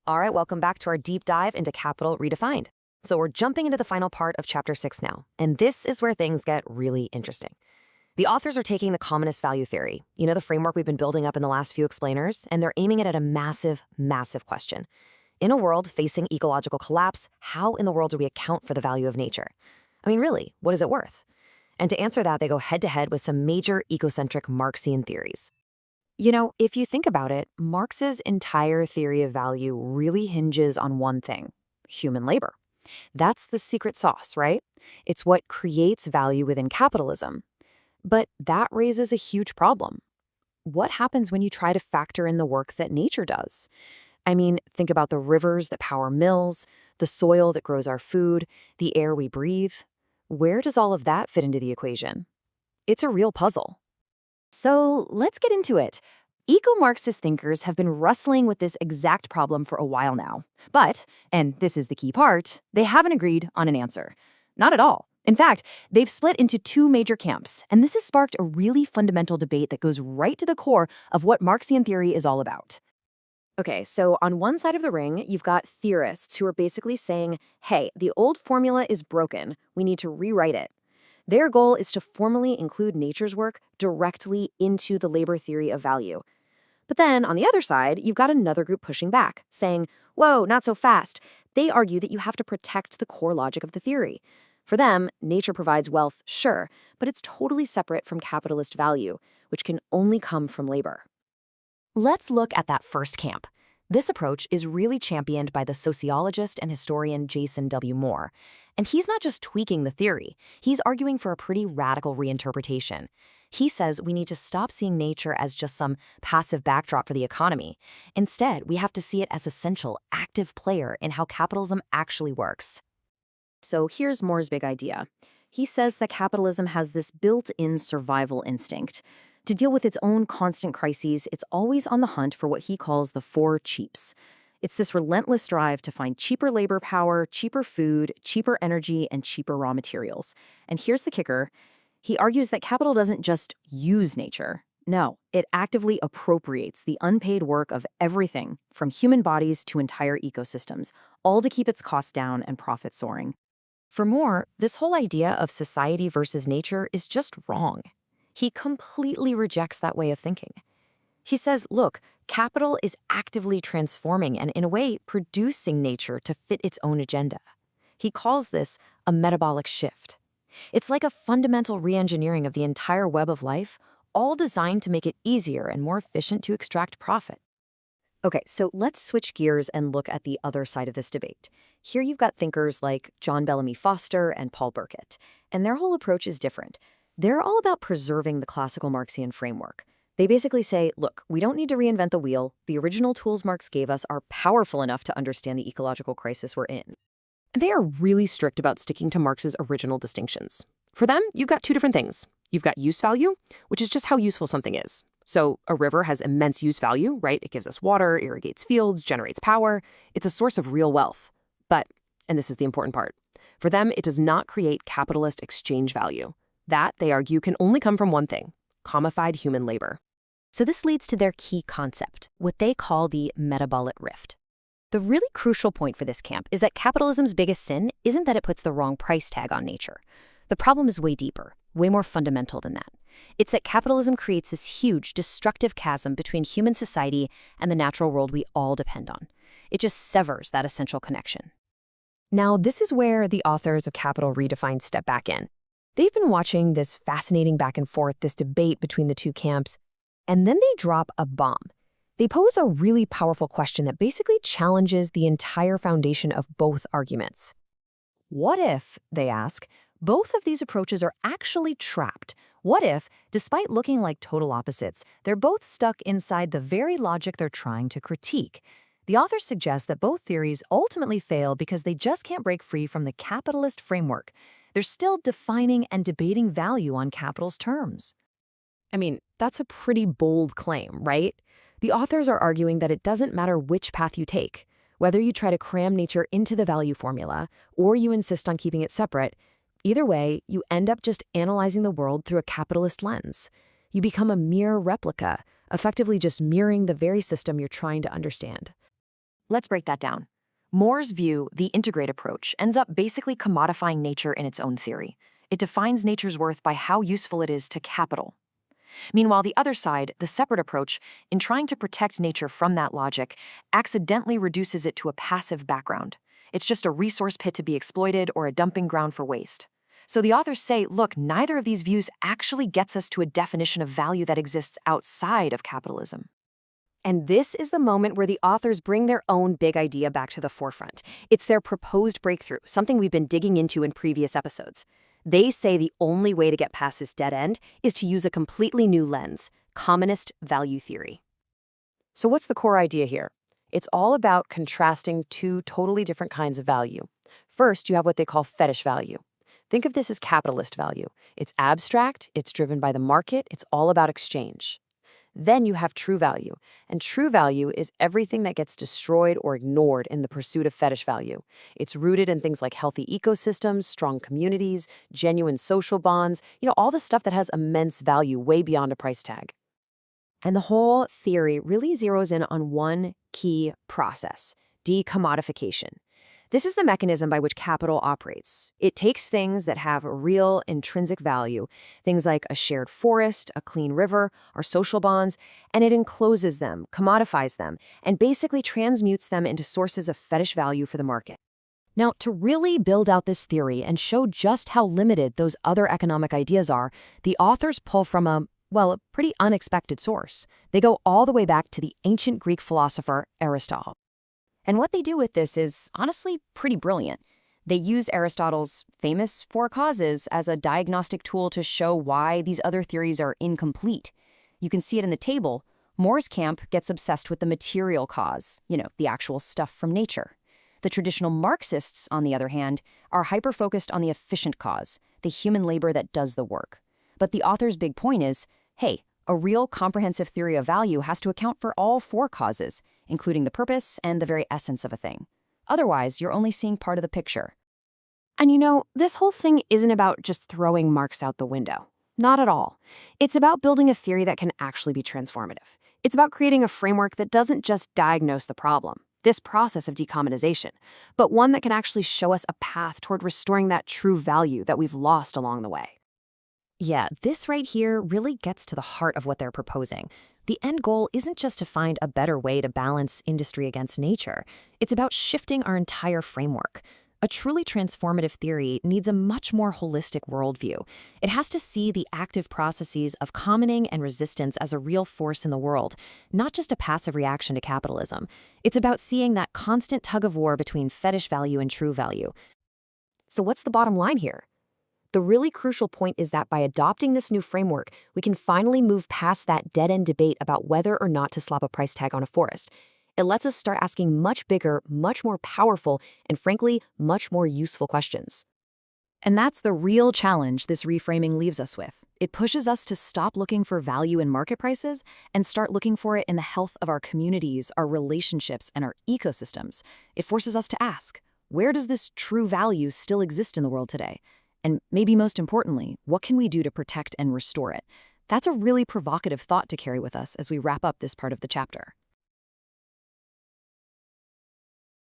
All right, welcome back to our deep dive into Capital Redefined. So we're jumping into the final part of Chapter 6 now, and this is where things get really interesting. The authors are taking the Commonist value theory, the framework we've been building up in the last few explainers, and they're aiming it at a massive, massive question. In a world facing ecological collapse, how in the world do we account for the value of nature? I mean, really, what is it worth? And to answer that, they go head-to-head with some major ecocentric Marxian theories. If you think about it, Marx's entire theory of value really hinges on one thing: human labor. That's the secret sauce, right? It's what creates value within capitalism. But that raises a huge problem. What happens when you try to factor in the work that nature does? I mean, think about the rivers that power mills, the soil that grows our food, the air we breathe. Where does all of that fit into the equation? It's a real puzzle. So let's get into it. Eco-Marxist thinkers have been wrestling with this exact problem for a while now. But, and this is the key part, they haven't agreed on an answer. Not at all. In fact, they've split into two major camps, and this has sparked a really fundamental debate that goes right to the core of what Marxian theory is all about. Okay, so on one side of the ring, you've got theorists who are basically saying, hey, the old formula is broken, we need to rewrite it. Their goal is to formally include nature's work directly into the labor theory of value. But then, on the other side, you've got another group pushing back, saying, whoa, not so fast. They argue that you have to protect the core logic of the theory. For them, nature provides wealth, sure, but it's totally separate from capitalist value, which can only come from labor. Let's look at that first camp. This approach is really championed by the sociologist and historian Jason W. Moore. And he's not just tweaking the theory, he's arguing for a pretty radical reinterpretation. He says we need to stop seeing nature as just some passive backdrop for the economy. Instead, we have to see it as essential, active player in how capitalism actually works. So here's Moore's big idea. He says that capitalism has this built-in survival instinct. To deal with its own constant crises, it's always on the hunt for what he calls the four cheaps. It's this relentless drive to find cheaper labor power, cheaper food, cheaper energy, and cheaper raw materials. And here's the kicker. He argues that capital doesn't just use nature. No, it actively appropriates the unpaid work of everything, from human bodies to entire ecosystems, all to keep its costs down and profit soaring. For Moore, this whole idea of society versus nature is just wrong. He completely rejects that way of thinking. He says, look, capital is actively transforming and, in a way, producing nature to fit its own agenda. He calls this a metabolic shift. It's like a fundamental reengineering of the entire web of life, all designed to make it easier and more efficient to extract profit. Okay, so let's switch gears and look at the other side of this debate. Here you've got thinkers like John Bellamy Foster and Paul Burkett, and their whole approach is different. They're all about preserving the classical Marxian framework. They basically say, look, we don't need to reinvent the wheel. The original tools Marx gave us are powerful enough to understand the ecological crisis we're in. And they are really strict about sticking to Marx's original distinctions. For them, you've got two different things. You've got use value, which is just how useful something is. So a river has immense use value, right? It gives us water, irrigates fields, generates power. It's a source of real wealth. But, and this is the important part, for them, it does not create capitalist exchange value. That, they argue, can only come from one thing: commodified human labor. So this leads to their key concept, what they call the metabolic rift. The really crucial point for this camp is that capitalism's biggest sin isn't that it puts the wrong price tag on nature. The problem is way deeper, way more fundamental than that. It's that capitalism creates this huge, destructive chasm between human society and the natural world we all depend on. It just severs that essential connection. Now, this is where the authors of Capital Redefined step back in. They've been watching this fascinating back and forth, this debate between the two camps, and then they drop a bomb. They pose a really powerful question that basically challenges the entire foundation of both arguments. What if, they ask, both of these approaches are actually trapped? What if, despite looking like total opposites, they're both stuck inside the very logic they're trying to critique? The authors suggest that both theories ultimately fail because they just can't break free from the capitalist framework. They're still defining and debating value on capital's terms. I mean, that's a pretty bold claim, right? The authors are arguing that it doesn't matter which path you take. Whether you try to cram nature into the value formula or you insist on keeping it separate, either way, you end up just analyzing the world through a capitalist lens. You become a mere replica, effectively just mirroring the very system you're trying to understand. Let's break that down. Moore's view, the integrate approach, ends up basically commodifying nature in its own theory. It defines nature's worth by how useful it is to capital. Meanwhile, the other side, the separate approach, in trying to protect nature from that logic, accidentally reduces it to a passive background. It's just a resource pit to be exploited or a dumping ground for waste. So the authors say, look, neither of these views actually gets us to a definition of value that exists outside of capitalism. And this is the moment where the authors bring their own big idea back to the forefront. It's their proposed breakthrough, something we've been digging into in previous episodes. They say the only way to get past this dead end is to use a completely new lens, Commonist value theory. So what's the core idea here? It's all about contrasting two totally different kinds of value. First, you have what they call fetish value. Think of this as capitalist value. It's abstract, it's driven by the market, it's all about exchange. Then you have true value, and true value is everything that gets destroyed or ignored in the pursuit of fetish value. It's rooted in things like healthy ecosystems, strong communities, genuine social bonds, all the stuff that has immense value way beyond a price tag. And the whole theory really zeroes in on one key process, decommodification. This is the mechanism by which capital operates. It takes things that have a real intrinsic value, things like a shared forest, a clean river, our social bonds, and it encloses them, commodifies them, and basically transmutes them into sources of fetish value for the market. Now, to really build out this theory and show just how limited those other economic ideas are, the authors pull from a pretty unexpected source. They go all the way back to the ancient Greek philosopher Aristotle. And what they do with this is honestly pretty brilliant. They use Aristotle's famous four causes as a diagnostic tool to show why these other theories are incomplete. You can see it in the table. Moore's camp gets obsessed with the material cause, the actual stuff from nature. The traditional Marxists, on the other hand, are hyper-focused on the efficient cause, the human labor that does the work. But the author's big point is, hey, a real comprehensive theory of value has to account for all four causes, including the purpose and the very essence of a thing. Otherwise, you're only seeing part of the picture. And this whole thing isn't about just throwing Marx out the window. Not at all. It's about building a theory that can actually be transformative. It's about creating a framework that doesn't just diagnose the problem, this process of decommonization, but one that can actually show us a path toward restoring that true value that we've lost along the way. Yeah, this right here really gets to the heart of what they're proposing. The end goal isn't just to find a better way to balance industry against nature. It's about shifting our entire framework. A truly transformative theory needs a much more holistic worldview. It has to see the active processes of commoning and resistance as a real force in the world, not just a passive reaction to capitalism. It's about seeing that constant tug of war between fetish value and true value. So what's the bottom line here? The really crucial point is that by adopting this new framework, we can finally move past that dead-end debate about whether or not to slap a price tag on a forest. It lets us start asking much bigger, much more powerful, and frankly, much more useful questions. And that's the real challenge this reframing leaves us with. It pushes us to stop looking for value in market prices and start looking for it in the health of our communities, our relationships, and our ecosystems. It forces us to ask, where does this true value still exist in the world today? And maybe most importantly, what can we do to protect and restore it? That's a really provocative thought to carry with us as we wrap up this part of the chapter.